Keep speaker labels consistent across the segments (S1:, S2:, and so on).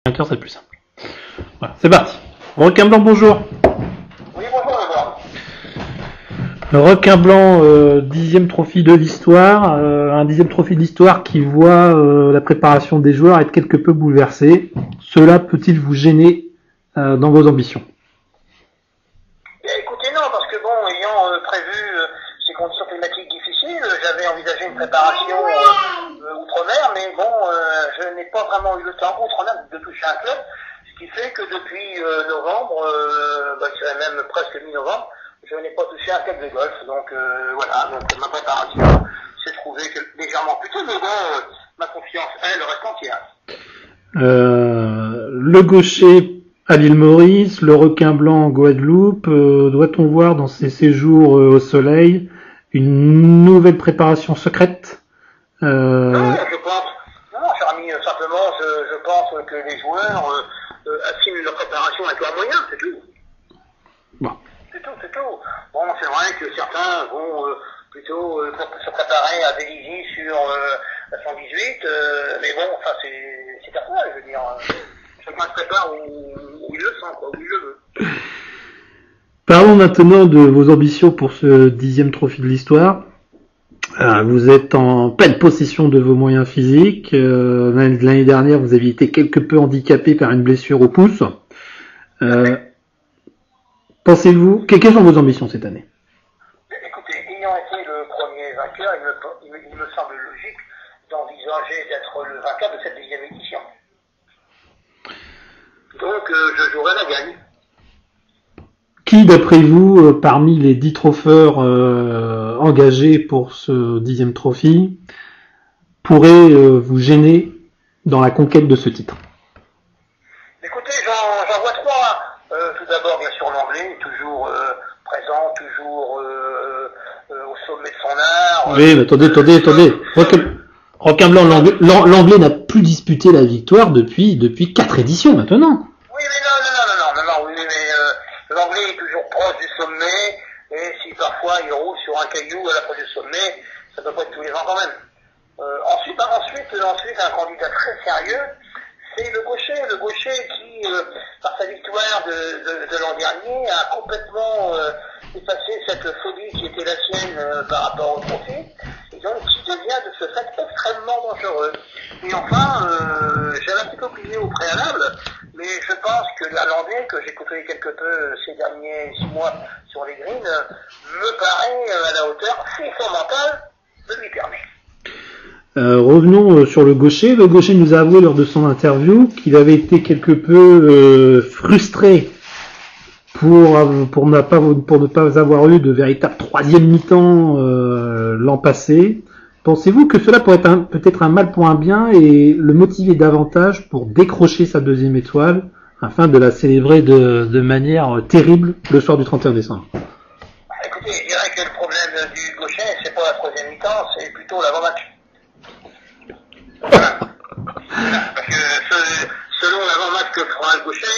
S1: ordinateur, c'est plus simple. Voilà, c'est parti. Requin blanc, bonjour.
S2: Oui, bonjour, madame.
S1: Le requin blanc, 10e trophée de l'histoire, un 10e trophée de l'histoire qui voit la préparation des joueurs être quelque peu bouleversée. Cela peut-il vous gêner dans vos ambitions?
S2: Écoutez, non, parce que bon, ayant prévu ces conditions climatiques difficiles, j'avais envisagé une préparation outre-mer, mais bon, je n'ai pas vraiment eu le temps outre-mer de toucher un club, ce qui fait que depuis novembre, c'est même presque mi-novembre, je n'ai pas touché un club de golf, donc voilà, donc ma préparation s'est trouvée légèrement plus tôt, mais bon, ma confiance, elle, reste entière.
S1: Le gaucher à l'île Maurice, le requin blanc en Guadeloupe, doit-on voir dans ces séjours au soleil une nouvelle préparation secrète?
S2: Non, je pense, non, cher ami, simplement, je pense que les joueurs assument leur préparation avec leurs moyens, c'est tout.
S1: Bon.
S2: C'est tout. Bon, c'est vrai que certains vont plutôt se préparer à Vélizy sur la 118, mais bon, enfin, c'est personnel, je veux dire. Chacun se prépare où il le sent, quoi, où il le veut.
S1: Parlons maintenant de vos ambitions pour ce 10e trophée de l'histoire. Vous êtes en pleine possession de vos moyens physiques. L'année dernière, vous aviez été quelque peu handicapé par une blessure au pouce. Pensez-vous, quelles sont vos ambitions cette année?
S2: Écoutez, ayant été le premier vainqueur, il me semble logique d'envisager d'être le vainqueur de cette 10e édition. Donc, je jouerai la gagne.
S1: Qui, d'après vous, parmi les 10 tropheurs engagés pour ce 10e trophée, pourrait vous gêner dans la conquête de ce titre?
S2: Écoutez, j'en vois trois. Tout d'abord, bien sûr, l'anglais, toujours présent, toujours au sommet de son art.
S1: Oui, mais attendez. Requin blanc, l'anglais n'a plus disputé la victoire depuis 4 éditions maintenant.
S2: Oui, mais non, oui, mais l'anglais est toujours proche du sommet, et si parfois il roule sur un caillou à l'approche du sommet, ça peut pas être tous les ans quand même. Ensuite, un candidat très sérieux, c'est le gaucher qui, par sa victoire de l'an dernier, a complètement effacé cette folie qui était la sienne par rapport au trophée, et donc qui devient de ce fait extrêmement dangereux. Et enfin, j'avais un petit peu oublié au préalable, mais je pense que l'Irlandais, que j'ai côtoyé quelque peu ces derniers 6 mois sur les greens, me paraît à la hauteur, si son mental me lui permet.
S1: Revenons sur le gaucher. Le gaucher nous a avoué lors de son interview qu'il avait été quelque peu frustré pour ne pas avoir eu de véritable 3e mi-temps l'an passé. Pensez-vous que cela pourrait être peut-être un mal pour un bien et le motiver davantage pour décrocher sa 2e étoile afin de la célébrer de manière terrible le soir du 31 décembre?
S2: Écoutez, je dirais que le problème du gaucher, c'est pas la 3e mi-temps, c'est plutôt l'avant-match. Voilà. Parce que selon l'avant-match que fera le gaucher,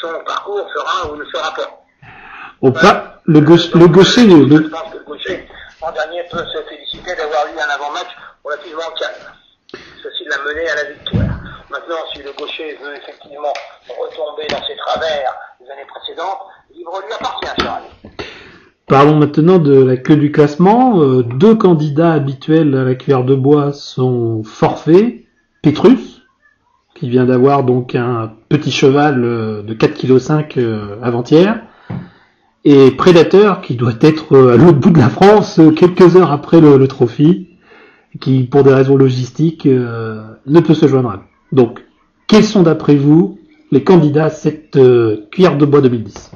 S2: son parcours sera ou ne sera pas.
S1: Voilà. Le gaucher,
S2: je pense que le gaucher, l'an dernier, peut se féliciter d'avoir eu un avant-match relativement calme. Ceci l'a mené à la victoire. Maintenant, si le gaucher veut effectivement retomber dans ses travers des années précédentes, libre lui appartient, cher ami.
S1: Parlons maintenant de la queue du classement. 2 candidats habituels à la cuillère de bois sont forfaits. Pétrus, qui vient d'avoir donc un petit cheval de 4,5 kg avant-hier, et Prédateur, qui doit être à l'autre bout de la France quelques heures après le trophée, qui, pour des raisons logistiques, ne peut se joindre à nous. Donc, quels sont d'après vous les candidats à cette cuillère de bois 2010?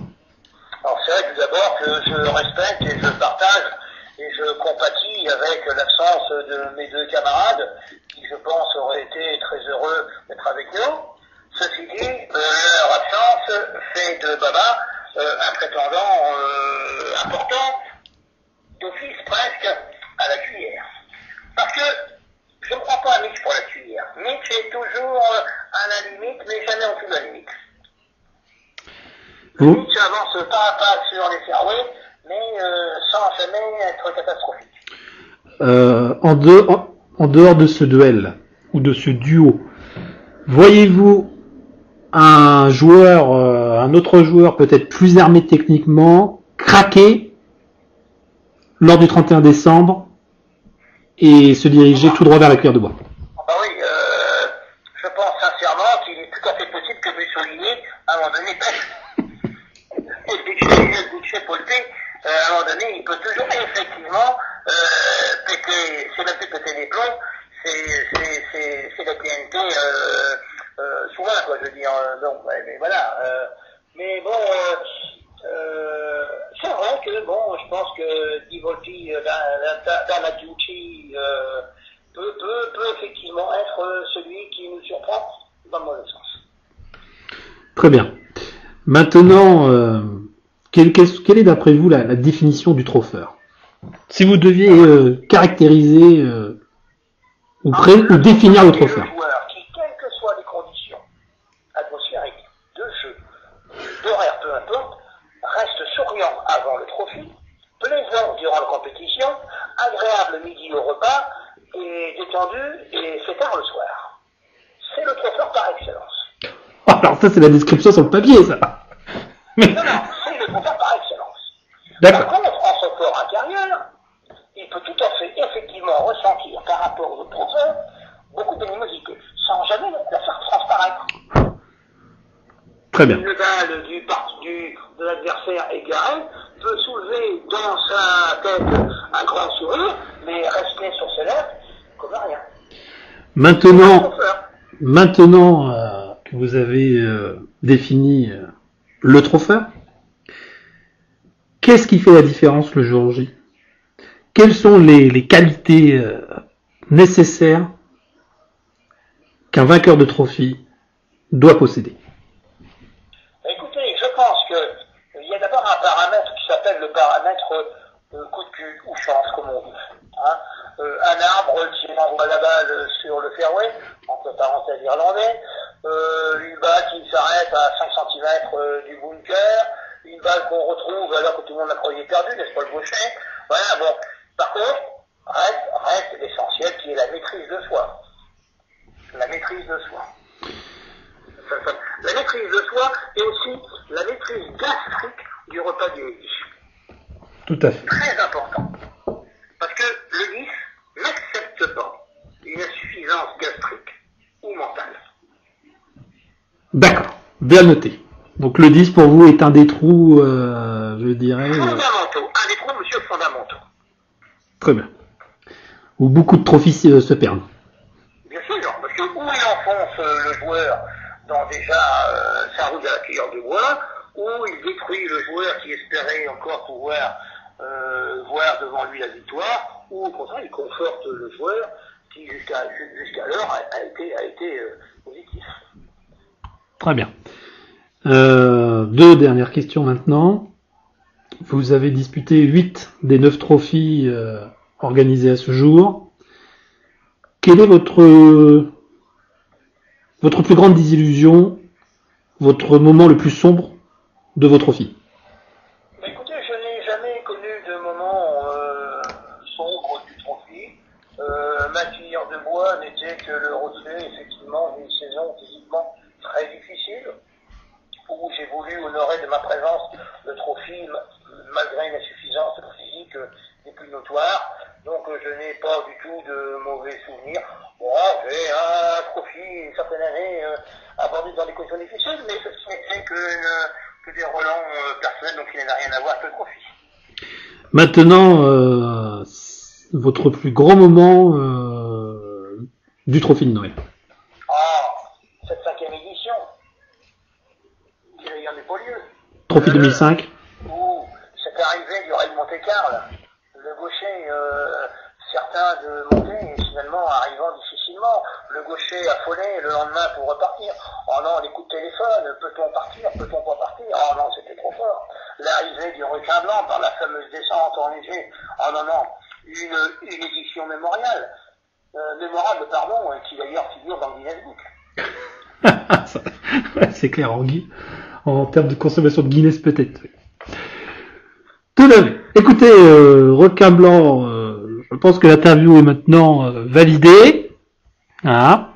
S2: Alors c'est vrai tout d'abord que je respecte et je partage et je compatis avec l'absence de mes 2 camarades qui, je pense, auraient été très heureux d'être avec nous. Ceci dit, leur absence fait de Baba un prétendant important, d'office presque, à la cuillère. Parce que je ne prends pas à Mitch pour la cuillère. Mitch est toujours à la limite, mais jamais en dessous de la limite. Mitch avance pas à pas sur les fairways, mais sans jamais être catastrophique.
S1: En dehors de ce duel, ou de ce duo, Voyez-vous un joueur, un autre joueur peut-être plus armé techniquement, craquer lors du 31 décembre et se diriger tout droit vers la cuillère de bois?
S2: Ah oui, je pense sincèrement qu'il est tout à fait possible que Mussolini, à un moment donné, pêche. Et le budget Polpé, à un moment donné, il peut toujours effectivement péter, c'est même plus péter les plombs, c'est la TNT souvent, quoi, je veux dire. Donc, ouais, mais voilà. Mais bon, c'est vrai que, bon, je pense que Di Volpi, Damagiucci, peut effectivement être celui qui nous surprend dans le mauvais sens.
S1: Très bien. Maintenant, quelle est d'après vous la définition du tropheur? Si vous deviez caractériser ou définir le tropheur.
S2: Le joueur qui, quelles que soient les conditions atmosphériques, de jeu, d'horaire, peu importe, reste souriant avant le trophée, plaisant durant la compétition, agréable midi au repas, et détendu et fêtard le soir. C'est le tropheur par excellence.
S1: Oh, alors ça, c'est la description sur le papier, ça.
S2: Mais... Non, c'est le tropheur par excellence.
S1: D'accord.
S2: Par contre, en son corps intérieur, il peut tout à fait effectivement ressentir par rapport au tropheur beaucoup d'animosité, sans jamais la faire transparaître.
S1: Très bien.
S2: Une balle de l'adversaire égaré peut soulever dans sa tête un grand sourire, mais rester sur ses lèvres comme rien.
S1: Maintenant que vous avez défini le tropheur, qu'est-ce qui fait la différence le jour J? Quelles sont les qualités nécessaires qu'un vainqueur de trophée doit posséder?
S2: Écoutez, je pense qu'il y a d'abord un paramètre qui s'appelle le paramètre coup de cul ou chance, comme on dit. Hein. Un arbre qui envoie la balle sur le fairway, entre parenthèses irlandais, une balle qui s'arrête à 5 cm du bunker, une balle qu'on retrouve alors que tout le monde la croyait perdue, n'est-ce pas le gaucher? Voilà, bon. Par contre, reste l'essentiel qui est la maîtrise de soi. La maîtrise de soi. La maîtrise de soi et aussi la maîtrise gastrique du repas du midi.
S1: Tout à fait.
S2: Très important. Parce que le 10 n'accepte pas une insuffisance gastrique ou mentale.
S1: D'accord. Bien noté. Donc le 10 pour vous est un des trous, je dirais...
S2: Fondamentaux. Un des trous, monsieur, fondamentaux.
S1: Très bien. Où beaucoup de trophées se perdent.
S2: Bien sûr, parce que où il enfonce le joueur dans déjà sa route à la cuillère de bois, où il détruit le joueur qui espérait encore pouvoir voir devant lui la victoire, ou au contraire il conforte le joueur qui jusqu'alors a été positif.
S1: Très bien. Deux dernières questions maintenant. Vous avez disputé 8 des 9 trophées organisés à ce jour. Quelle est votre plus grande désillusion, votre moment le plus sombre de vos trophées?
S2: Écoutez, je n'ai jamais connu de moment sombre du trophée. Ma cuillère de bois n'était que le reflet, effectivement, d'une saison physiquement très difficile, où j'ai voulu honorer de ma présence le trophée malgré une insuffisance physique des plus notoires. Donc je n'ai pas du tout de mauvais souvenirs. Bon, j'ai un trophée une certaine année abordé dans des conditions difficiles, mais ceci n'était que des relents personnels, donc il n'avait rien à voir avec le trophée.
S1: Maintenant, votre plus grand moment du trophée de Noël.
S2: Cette 5e édition, qui d'ailleurs n'est pas lieu.
S1: Trophée 2005.
S2: Où cette arrivée du Rail Monte-Carlo, le gaucher, certains de monter et finalement arrivant difficilement, le gaucher affolé le lendemain pour repartir. Oh non, les coups de téléphone, peut-on partir, peut-on pas partir? Oh non, c'était trop fort. L'arrivée du requin blanc par la fameuse descente enneigée. Oh non, non, une édition mémoriale. Mémorable, pardon, qui d'ailleurs figure dans le Guinness Book.
S1: C'est clair, en termes de consommation de Guinness peut-être. Tout à fait. Écoutez, requin blanc, je pense que l'interview est maintenant validée. Hein.